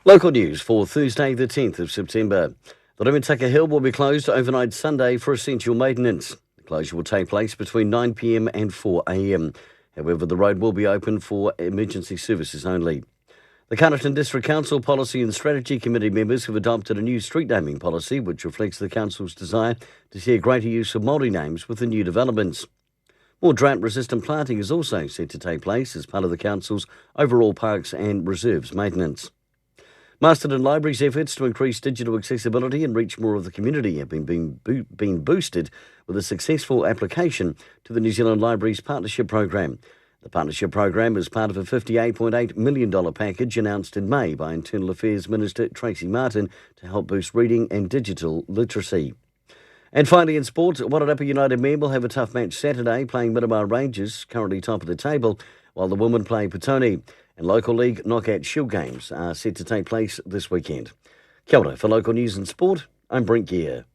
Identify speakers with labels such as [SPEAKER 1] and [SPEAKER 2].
[SPEAKER 1] Local news for Thursday, the 10th of September. The Rimutaka Hill will be closed overnight Sunday for essential maintenance. The closure will take place between 9 p.m. and 4 a.m. However, the road will be open for emergency services only. The Carterton District Council Policy and Strategy Committee members have adopted a new street naming policy which reflects the council's desire to see a greater use of Māori names with the new developments. More drought-resistant planting is also set to take place as part of the council's overall parks and reserves maintenance. Masterton Library's efforts to increase digital accessibility and reach more of the community have been boosted with a successful application to the New Zealand Libraries Partnership Program. The partnership program is part of a $58.8 million package announced in May by Internal Affairs Minister Tracy Martin to help boost reading and digital literacy. And finally in sport, Wairarapa United men will have a tough match Saturday playing Miramar Rangers, currently top of the table, while the women play Petone. And local league knockout shield games are set to take place this weekend. Kia ora, for local news and sport, I'm Brent Gare.